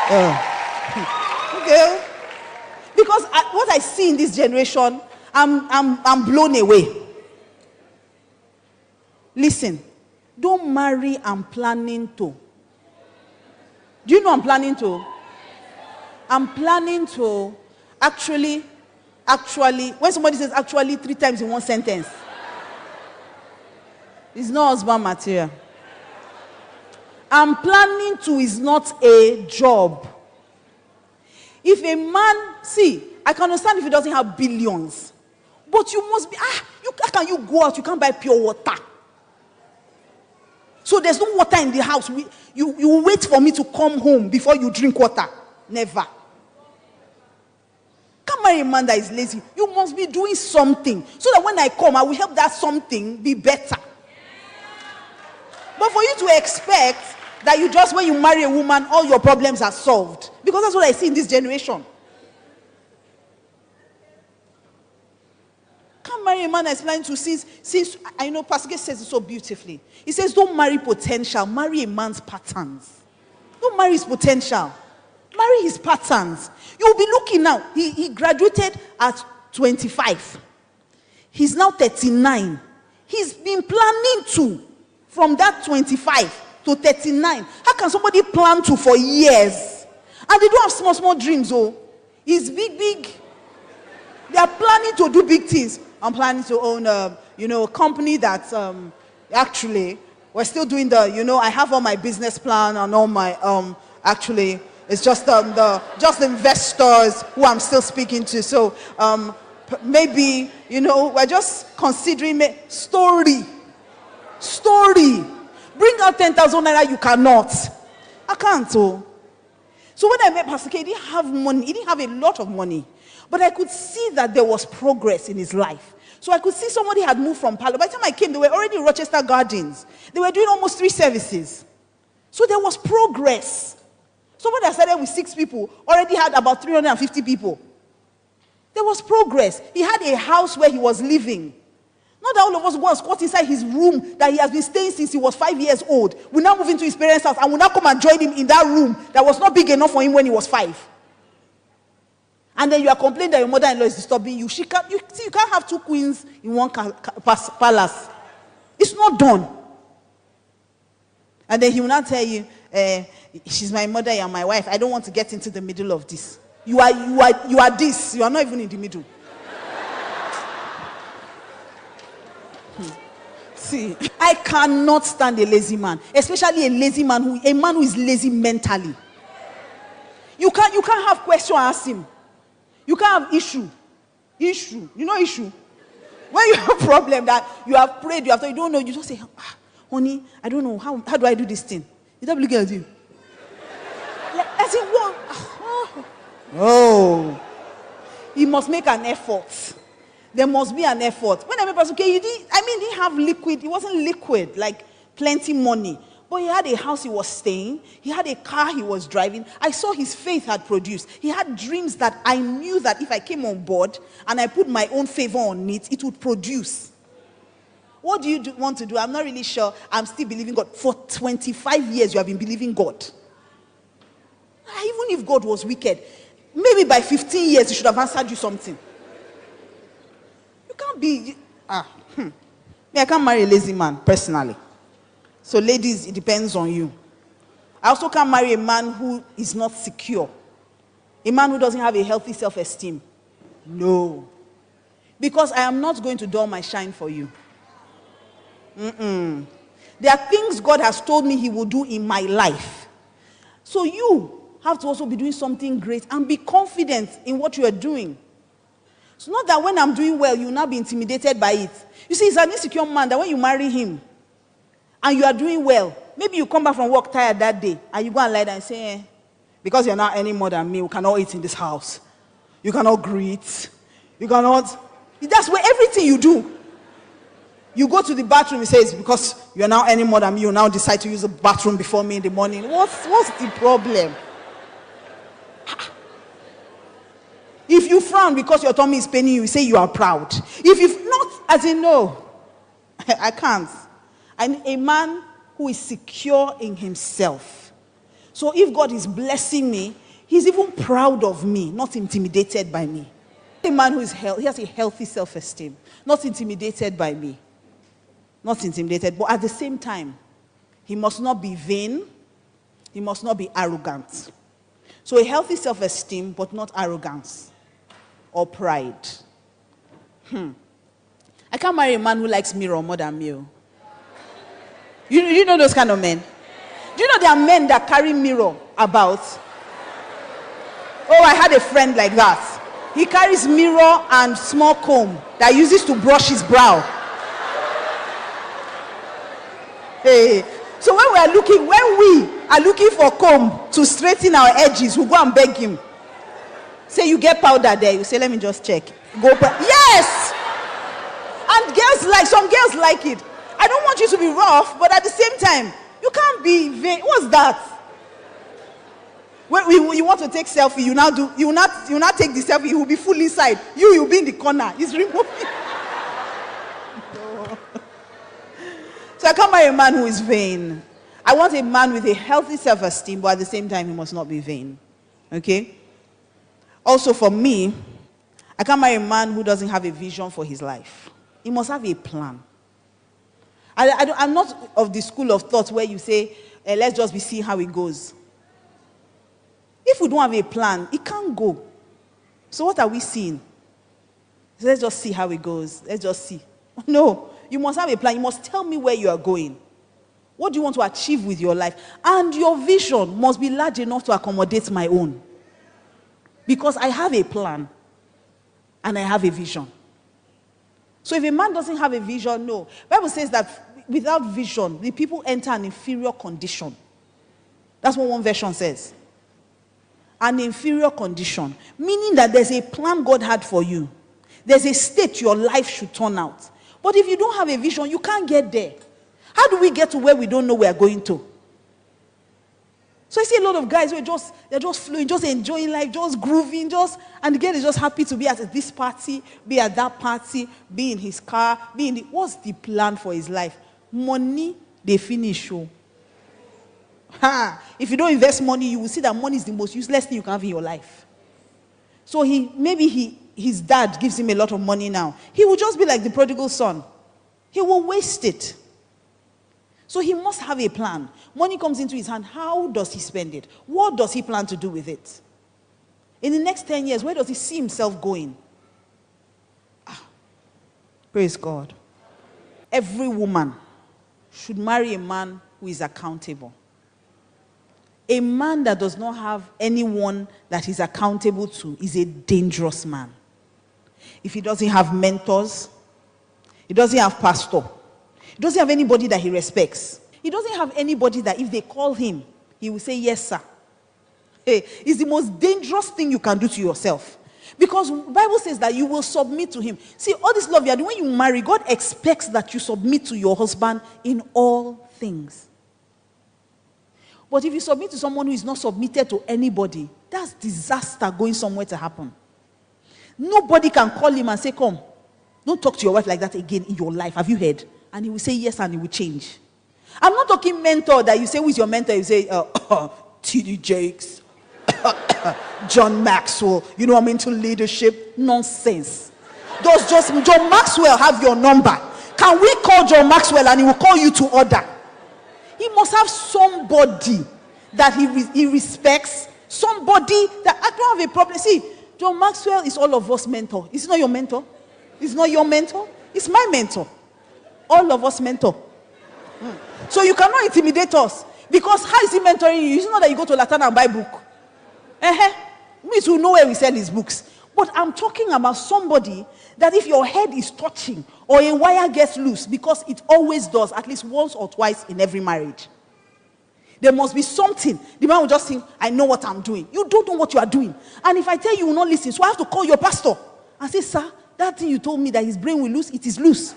Okay. Because what I see in this generation, I'm blown away. Listen, don't marry I'm planning to. Do you know I'm planning to? I'm planning to actually, when somebody says actually 3 times in one sentence, it's not husband material. I'm planning to is not a job. If a man, see, I can understand if he doesn't have billions, but you must be, how can you go out? You can't buy pure water. So there's no water in the house. You wait for me to come home before you drink water. Never. Can't marry a man that is lazy. You must be doing something so that when I come, I will help that something be better. But for you to expect that you just, when you marry a woman, all your problems are solved. Because that's what I see in this generation. Can't marry a man that's planning to, since I know Pastor Gay says it so beautifully. He says, don't marry potential, marry a man's patterns. Don't marry his potential. Marry his patterns. You'll be looking now. He graduated at 25. He's now 39. He's been planning to, from that 25 to 39. How can somebody plan to for years? And they don't have small dreams, oh. It's big. They are planning to do big things. I'm planning to own a company that actually we're still doing I have all my business plan and all my actually it's just just investors who I'm still speaking to. So maybe we're just considering story. Bring out 10,000 naira, you cannot. I can't. So when I met Pastor K, he didn't have money. He didn't have a lot of money. But I could see that there was progress in his life. So I could see somebody had moved from Palo. By the time I came, they were already in Rochester Gardens. They were doing almost 3 services. So there was progress. Somebody that started with 6 people already had about 350 people. There was progress. He had a house where he was living. Not that all of us go and squat inside his room that he has been staying since he was 5 years old. We now move into his parents' house and we now come and join him in that room that was not big enough for him when he was 5. And then you are complaining that your mother-in-law is disturbing you. You can't have 2 queens in one palace. It's not done. And then he will not tell you, she's my mother, you're my wife. I don't want to get into the middle of this. You are this. You are not even in the middle. See, I cannot stand a lazy man, especially a lazy man a man who is lazy mentally. You can't have question ask him. You can't have issue. You know issue? When you have a problem that you have prayed, you don't know, you just say, honey, I don't know, how do I do this thing? Is that looking at you? I say, what? Oh. He must make an effort. There must be an effort. When I met Pastor K, he didn't have liquid. It wasn't liquid, like plenty money. But he had a house he was staying. He had a car he was driving. I saw his faith had produced. He had dreams that I knew that if I came on board and I put my own favor on it, it would produce. What do you want to do? I'm not really sure. I'm still believing God. For 25 years, you have been believing God. Even if God was wicked, maybe by 15 years, he should have answered you something. You can't be... I can't marry a lazy man, personally. So ladies, it depends on you. I also can't marry a man who is not secure. A man who doesn't have a healthy self-esteem. No. Because I am not going to dull my shine for you. There are things God has told me he will do in my life. So you have to also be doing something great and be confident in what you are doing. It's not that when I'm doing well, you will not be intimidated by it. You see, it's an insecure man that when you marry him and you are doing well, maybe you come back from work tired that day and you go and lie down and say, because you're not any more than me, we cannot eat in this house. You cannot greet. You cannot. That's where everything you do. You go to the bathroom, he says, because you're now any more than me, you now decide to use the bathroom before me in the morning. What's the problem? If you frown because your tummy is paining you, you say you are proud. If you've not, as in no, I can't. I need a man who is secure in himself. So if God is blessing me, he's even proud of me, not intimidated by me. A man who is he has a healthy self-esteem, not intimidated by me. Not intimidated, but at the same time, he must not be vain. He must not be arrogant. So a healthy self-esteem, but not arrogance or pride. I can't marry a man who likes mirror more than me. You know those kind of men? Do you know there are men that carry mirror about? Oh, I had a friend like that. He carries mirror and small comb that he uses to brush his brow. Hey. So when we are looking for comb to straighten our edges, we go and beg him. Say, you get powder there. You say, let me just check. Yes! And some girls like it. I don't want you to be rough, but at the same time, you can't be vain. What's that? When you want to take selfie, you now take the selfie. He will be full inside. You'll be in the corner. He's removing. No. So I can't marry a man who is vain. I want a man with a healthy self-esteem, but at the same time, he must not be vain. Okay? Also for me, I can't marry a man who doesn't have a vision for his life. He must have a plan. I'm not of the school of thought where you say, let's just be seeing how it goes. If we don't have a plan, it can't go. So what are we seeing? So let's just see how it goes. Let's just see. No, you must have a plan. You must tell me where you are going. What do you want to achieve with your life? And your vision must be large enough to accommodate my own. Because I have a plan and I have a vision. So if a man doesn't have a vision, no. The Bible says that without vision, the people enter an inferior condition. That's what one version says. An inferior condition. Meaning that there's a plan God had for you. There's a state your life should turn out. But if you don't have a vision, you can't get there. How do we get to where we don't know we are going to? So I see a lot of guys who they're just flowing, just enjoying life, just grooving, and the girl is just happy to be at this party, be at that party, be in his car, what's the plan for his life? Money, they finish. If you don't invest money, you will see that money is the most useless thing you can have in your life. So his dad gives him a lot of money now. He will just be like the prodigal son. He will waste it. So he must have a plan. Money comes into his hand. How does he spend it? What does he plan to do with it? In the next 10 years, where does he see himself going? Praise God. Every woman should marry a man who is accountable. A man that does not have anyone that he's accountable to is a dangerous man. If he doesn't have mentors, he doesn't have pastor, he doesn't have anybody that he respects, he doesn't have anybody that if they call him, he will say, yes, sir. Hey, it's the most dangerous thing you can do to yourself. Because the Bible says that you will submit to him. See, all this love you are doing, when you marry, God expects that you submit to your husband in all things. But if you submit to someone who is not submitted to anybody, that's disaster going somewhere to happen. Nobody can call him and say, come, don't talk to your wife like that again in your life. Have you heard? And he will say yes, and he will change. I'm not talking mentor that you say, who is your mentor? You say, T.D. Jakes, John Maxwell, you know I'm into leadership. Nonsense. Does just John Maxwell have your number? Can we call John Maxwell and he will call you to order? He must have somebody that he respects, somebody that I don't have a problem. See, John Maxwell is all of us mentor. Is he not your mentor? Is not your mentor? It's my mentor. All of us mentor. So you cannot intimidate us. Because how is he mentoring you? It's not that you go to Latana and buy book. Me too know where we sell his books. But I'm talking about somebody that if your head is touching or a wire gets loose, because it always does, at least once or twice in every marriage, there must be something. The man will just think, I know what I'm doing. You don't know what you are doing. And if I tell you, you will not listen. So I have to call your pastor and say, sir, that thing you told me that his brain will lose, it is loose.